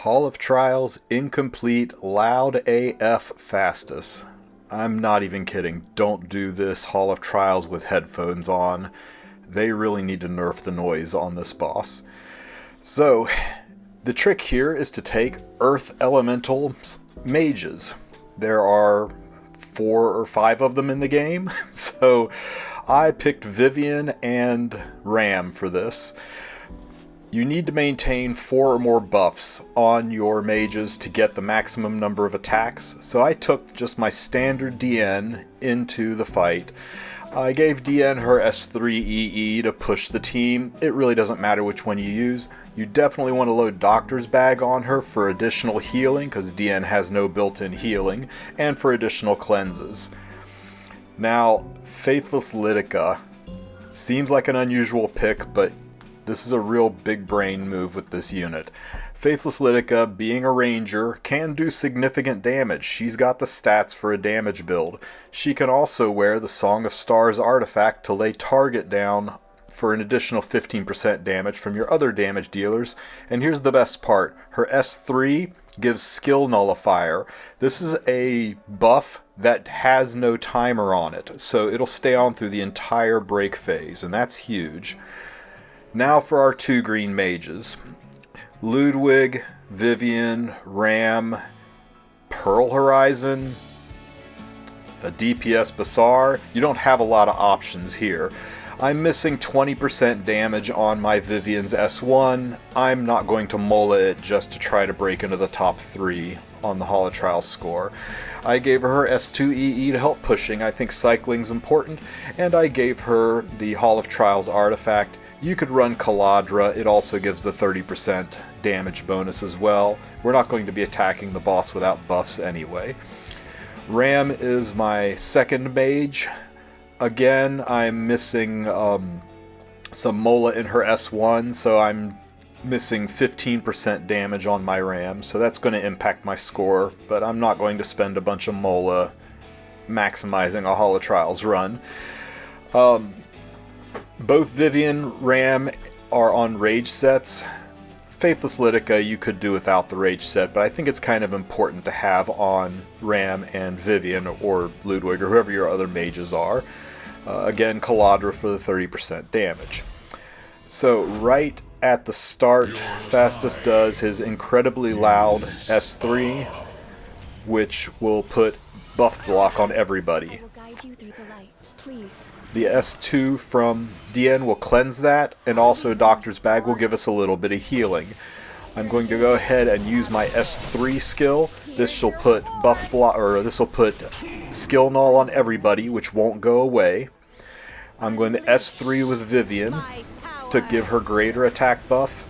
Hall of Trials, incomplete, loud AF Fastus. I'm not even kidding. Don't do this Hall of Trials with headphones on. They really need to nerf the noise on this boss. So, the trick here is to take Earth Elemental mages. There are 4 or 5 of them in the game, so I picked Vivian and Ram for this. You need to maintain 4 or more buffs on your mages to get the maximum number of attacks, so I took just my standard DN into the fight. I gave DN her S3 EE to push the team. It really doesn't matter which one you use. You definitely want to load Doctor's Bag on her for additional healing, because DN has no built-in healing, and for additional cleanses. Now, Faithless Litica seems like an unusual pick, but this is a real big brain move with this unit. Faithless Litica, being a ranger, can do significant damage. She's got the stats for a damage build. She can also wear the Song of Stars artifact to lay target down for an additional 15% damage from your other damage dealers. And here's the best part. Her S3 gives Skill Nullifier. This is a buff that has no timer on it, so it'll stay on through the entire break phase, and that's huge. Now for our 2 green mages. Ludwig, Vivian, Ram, Pearl Horizon, a DPS Bassar. You don't have a lot of options here. I'm missing 20% damage on my Vivian's S1. I'm not going to mola it just to try to break into the top 3 on the Hall of Trials score. I gave her S2 EE to help pushing. I think cycling's important, and I gave her the Hall of Trials artifact. You could run Caladra, it also gives the 30% damage bonus as well. We're not going to be attacking the boss without buffs anyway. Ram is my second mage. Again, I'm missing some Mola in her S1, so I'm missing 15% damage on my Ram, so that's going to impact my score, but I'm not going to spend a bunch of Mola maximizing a Hall of Trials run. Both Vivian, Ram are on rage sets. Faithless Litica you could do without the rage set, but I think it's kind of important to have on Ram and Vivian, or Ludwig, or whoever your other mages are. Again, Caladra for the 30% damage. So right at the start, Fastus does his incredibly loud S3, which will put buff block on everybody. The S2 from DN will cleanse that, and also Doctor's Bag will give us a little bit of healing. I'm going to go ahead and use my S3 skill. This will put buff block, or this will put skill null on everybody, which won't go away. I'm going to S3 with Vivian to give her greater attack buff,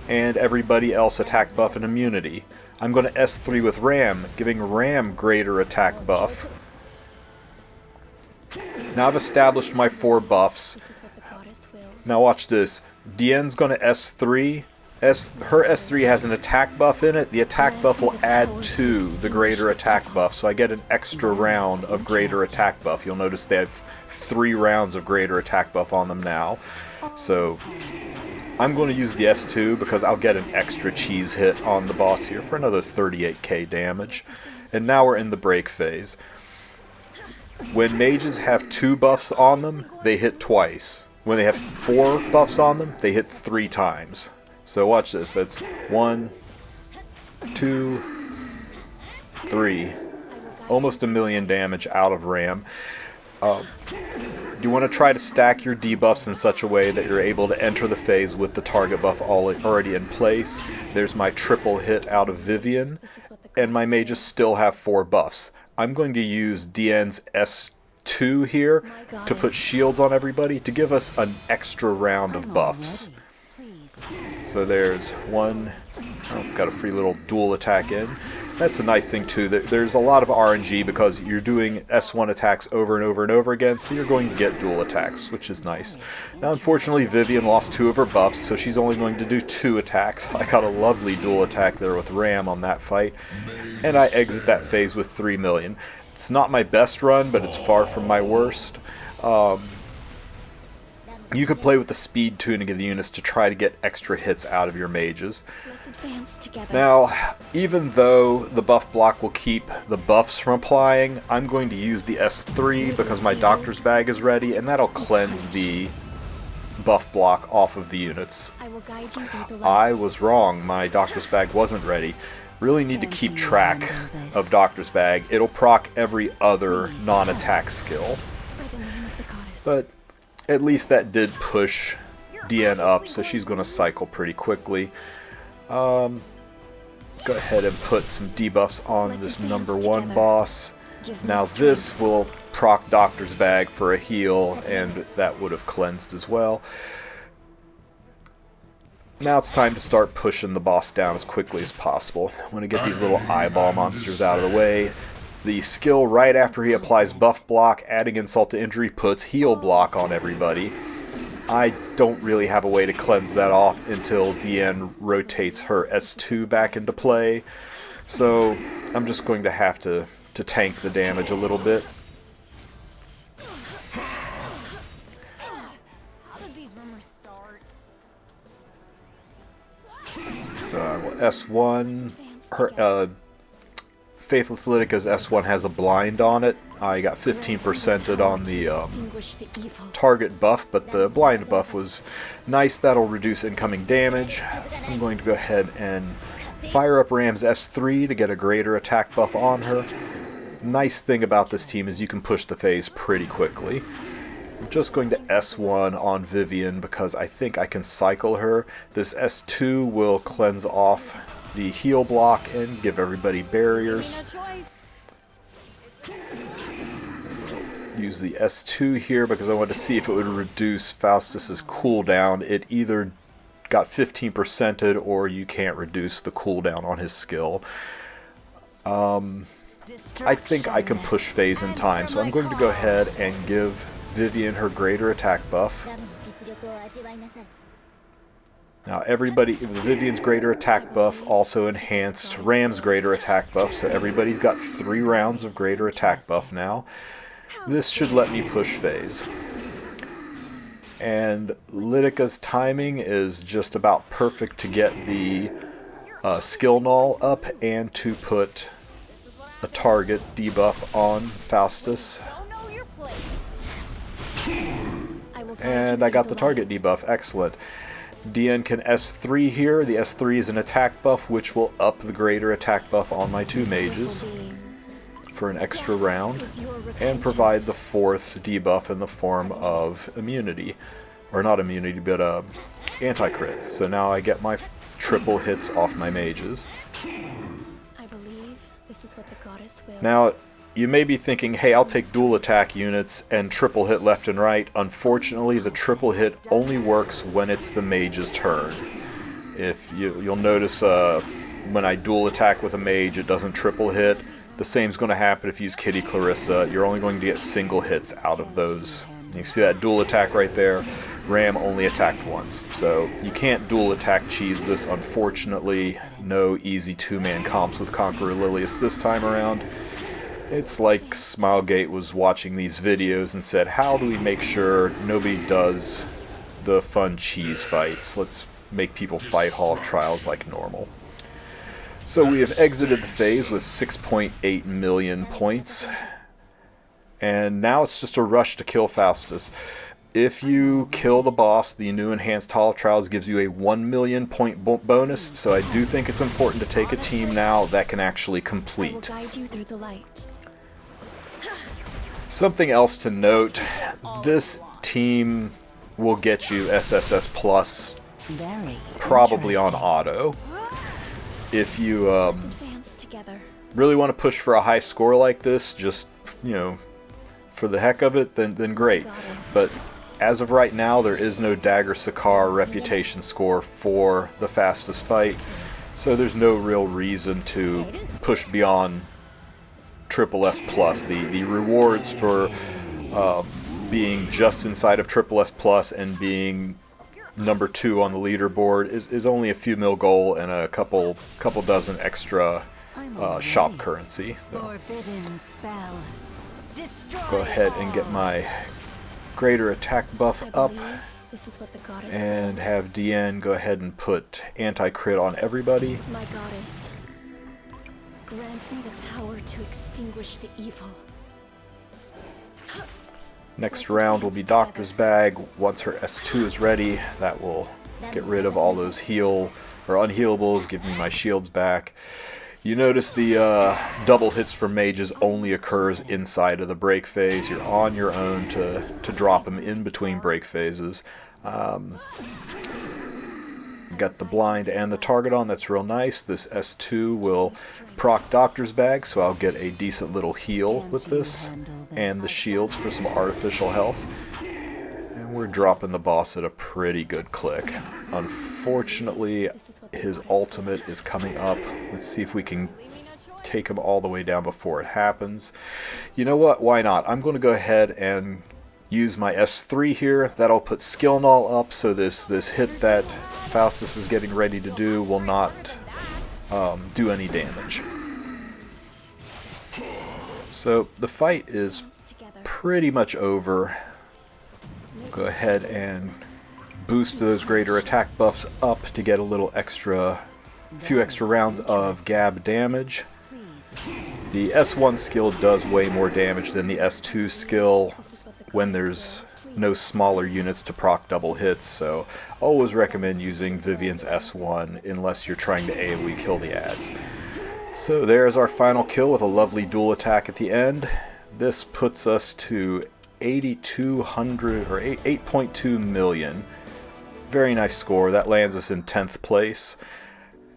and everybody else attack buff and immunity. I'm going to S3 with Ram, giving Ram greater attack buff. Now I've established my 4 buffs. Now watch this. DN's going to S3. Her S3 has an attack buff in it. The attack buff will add to the greater attack buff, so I get an extra round of greater attack buff. You'll notice they have 3 rounds of greater attack buff on them now. So I'm going to use the S2 because I'll get an extra cheese hit on the boss here for another 38k damage. And now we're in the break phase. When mages have 2 buffs on them, they hit twice. When they have 4 buffs on them, they hit 3 times. So watch this. That's 1, 2, 3. Almost 1,000,000 damage out of Ram. You want to try to stack your debuffs in such a way that you're able to enter the phase with the target buff already in place. There's my triple hit out of Vivian, and my mages still have 4 buffs. I'm going to use DN's S2 here to put shields on everybody to give us an extra round of buffs. So there's 1, got a free little dual attack in. That's a nice thing too, that there's a lot of RNG because you're doing S1 attacks over and over and over again, so you're going to get dual attacks, which is nice. Now unfortunately Vivian lost 2 of her buffs, so she's only going to do 2 attacks. I got a lovely dual attack there with Ram on that fight, and I exit that phase with 3 million. It's not my best run, but it's far from my worst. You could play with the speed tuning of the units to try to get extra hits out of your mages. Let's advance together. Now, even though the buff block will keep the buffs from applying, I'm going to use the S3 because my doctor's bag is ready, and that'll cleanse the buff block off of the units. I will guide you through the light. I was wrong, my doctor's bag wasn't ready. Really need to keep track of doctor's bag. It'll proc every other non-attack skill. By the name of the goddess. But at least that did push DN up, so she's going to cycle pretty quickly. Go ahead and put some debuffs on this number 1 boss. Now this will proc Doctor's Bag for a heal, and that would have cleansed as well. Now it's time to start pushing the boss down as quickly as possible. I want to get these little eyeball monsters out of the way. The skill right after he applies buff block, adding insult to injury, puts heal block on everybody. I don't really have a way to cleanse that off until DN rotates her S2 back into play. So I'm just going to have to tank the damage a little bit. So S1, her Faithless Lydica's S1 has a blind on it. I got 15%ed on the target buff, but the blind buff was nice. That'll reduce incoming damage. I'm going to go ahead and fire up Ram's S3 to get a greater attack buff on her. Nice thing about this team is you can push the phase pretty quickly. I'm just going to S1 on Vivian because I think I can cycle her. This S2 will cleanse off the heal block and give everybody barriers. Use the S2 here because I wanted to see if it would reduce Fastus's cooldown. It either got 15%ed or you can't reduce the cooldown on his skill. I think I can push phase in time, so I'm going to go ahead and give Vivian her greater attack buff. Now everybody, Vivian's greater attack buff also enhanced Ram's greater attack buff, so everybody's got 3 rounds of greater attack buff now. This should let me push phase. And Lydica's timing is just about perfect to get the skill null up and to put a target debuff on Fastus. And I got the target debuff. Excellent. DN can S3 here. The S3 is an attack buff, which will up the greater attack buff on my 2 mages for an extra round, and provide the 4th debuff in the form of immunity. Or not immunity, but anti-crit. So now I get my triple hits off my mages. I believe this is what the goddess wills. Now, you may be thinking, hey, I'll take dual attack units and triple hit left and right. Unfortunately, the triple hit only works when it's the mage's turn. If you'll notice when I dual attack with a mage, it doesn't triple hit. The same's going to happen if you use Kitty Clarissa. You're only going to get single hits out of those. You see that dual attack right there? Ram only attacked once. So you can't dual attack cheese this, unfortunately. No easy 2-man comps with Conqueror Lilius this time around. It's like Smilegate was watching these videos and said, how do we make sure nobody does the fun cheese fights? Let's make people fight Hall of Trials like normal. So we have exited the phase with 6.8 million points. And now it's just a rush to kill Fastus. If you kill the boss, the new Enhanced Hall of Trials gives you a 1 million point bonus, so I do think it's important to take a team now that can actually complete. I will guide you through the light. Something else to note, this team will get you SSS Plus probably on auto. If you really want to push for a high score like this, just, you know, for the heck of it, then great. But as of right now, there is no Dagger Sakar reputation score for the Fastus fight, so there's no real reason to push beyond Triple S Plus. The rewards for being just inside of Triple S Plus and being number 2 on the leaderboard is only a few mil gold and a couple dozen extra shop currency. So go ahead and get my greater attack buff up. This is what the goddess and wills. have DN go ahead and put anti-crit on everybody. My goddess, grant me the power to extinguish the evil. Next round will be Doctor's Bag. Once her S2 is ready, that will get rid of all those heal or unhealables, give me my shields back. You notice the double hits for mages only occurs inside of the break phase. You're on your own to drop them in between break phases. Got the blind and the target on, that's real nice. This S2 will proc Doctor's Bag, so I'll get a decent little heal with this. And the shields for some artificial health. And we're dropping the boss at a pretty good click. Unfortunately, his ultimate is coming up. Let's see if we can take him all the way down before it happens. You know what? Why not? I'm going to go ahead and use my S3 here. That'll put Skill Null up, so this hit that Fastus is getting ready to do will not do any damage. So the fight is pretty much over. Go ahead and boost those greater attack buffs up to get a little extra, few extra rounds of gab damage. The S1 skill does way more damage than the S2 skill when there's no smaller units to proc double hits, so always recommend using Vivian's S1 unless you're trying to AoE kill the ads. So there's our final kill with a lovely dual attack at the end. This puts us to 8,200 or 8.2 million. Very nice score. That lands us in 10th place.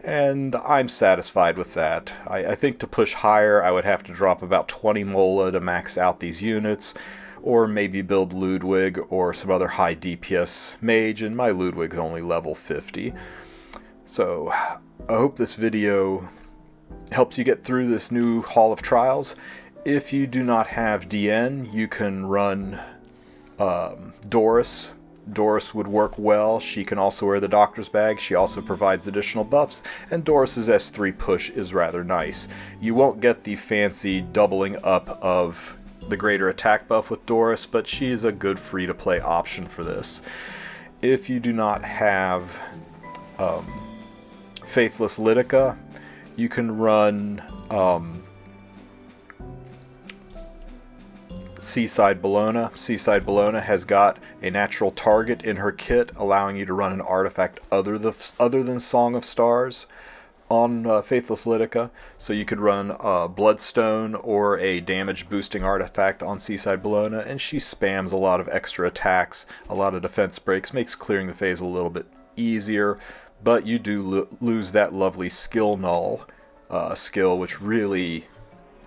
And I'm satisfied with that. I think to push higher I would have to drop about 20 mola to max out these units, or maybe build Ludwig or some other high DPS mage, and my Ludwig's only level 50. So I hope this video helps you get through this new Hall of Trials. If you do not have DN, you can run Doris. Doris would work well. She can also wear the Doctor's Bag. She also provides additional buffs, and Doris's S3 push is rather nice. You won't get the fancy doubling up of the greater attack buff with Doris, but she is a good free-to-play option for this. If you do not have Faithless Lidica, you can run Seaside Bologna. Seaside Bologna has got a natural target in her kit, allowing you to run an artifact other than Song of Stars on Faithless Lidica. So you could run Bloodstone or a damage boosting artifact on Seaside Bologna, and she spams a lot of extra attacks, a lot of defense breaks, makes clearing the phase a little bit easier, but you do lose that lovely Skill Null skill, which really,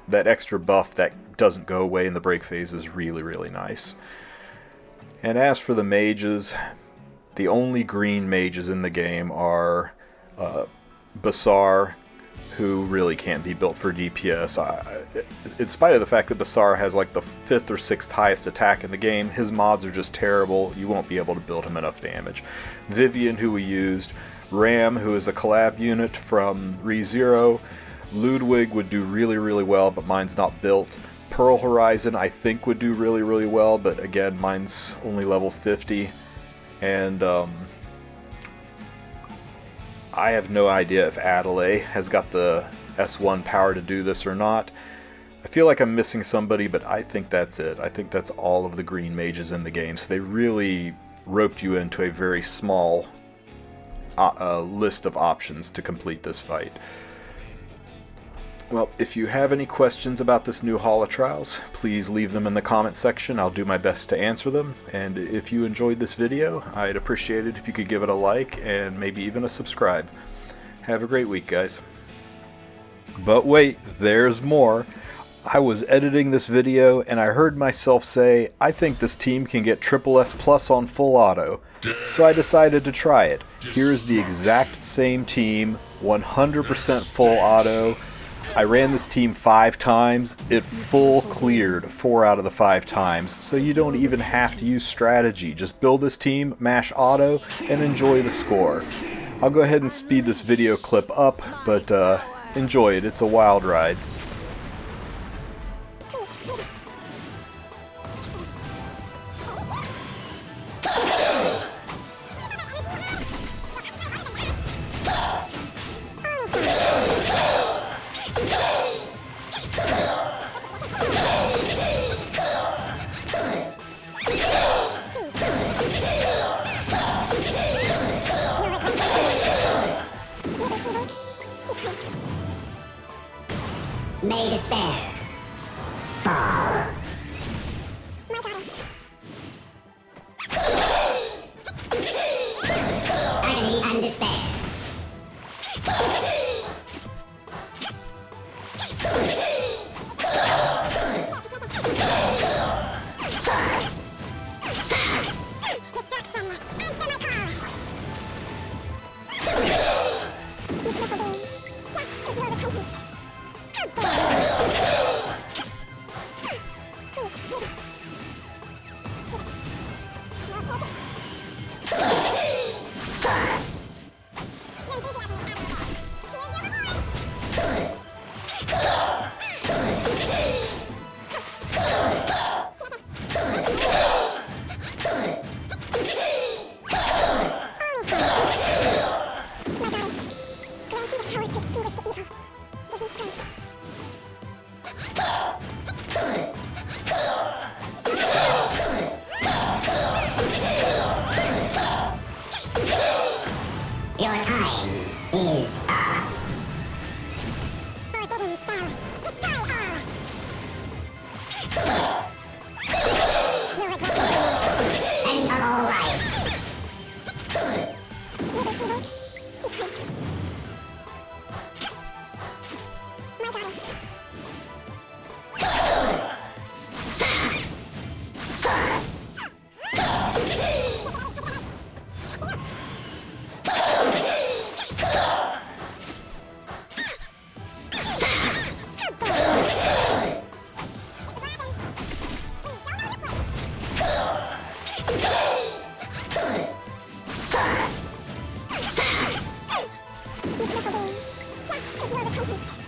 that extra buff that doesn't go away in the break phase is really, really nice. And as for the mages, the only green mages in the game are Basar, who really can't be built for DPS. In spite of the fact that Basar has like the 5th or 6th highest attack in the game, his mods are just terrible. You won't be able to build him enough damage. Vivian, who we used, Ram, who is a collab unit from ReZero, Ludwig would do really, really well, but mine's not built. Pearl Horizon, I think, would do really, really well, but again, mine's only level 50. And I have no idea if Adelaide has got the S1 power to do this or not. I feel like I'm missing somebody, but I think that's it. I think that's all of the green mages in the game. So they really roped you into a very small list of options to complete this fight. Well, if you have any questions about this new Hall of Trials, please leave them in the comment section. I'll do my best to answer them. And if you enjoyed this video, I'd appreciate it if you could give it a like and maybe even a subscribe. Have a great week, guys. But wait, there's more. I was editing this video and I heard myself say, I think this team can get triple S plus on full auto. So I decided to try it. Here is the exact same team, 100% full auto. I ran this team 5 times. It full cleared 4 out of the 5 times, so you don't even have to use strategy. Just build this team, mash auto, and enjoy the score. I'll go ahead and speed this video clip up, but enjoy it. It's a wild ride. May despair fall. Agony and despair. Destruction! Answer my call! You careful, Bane. Death is your repentance. How dare you! Please, leave us. Now take it. Your enthusiasm is admirable. Here's your reward! My goddess, grant me the power to extinguish the evil. Give me strength. Your time is up. Forbidden spell. Destroy all! Your regret will End of all life. wither evil. Be punished. My goddess. Be careful, Bane. Death is your repentance.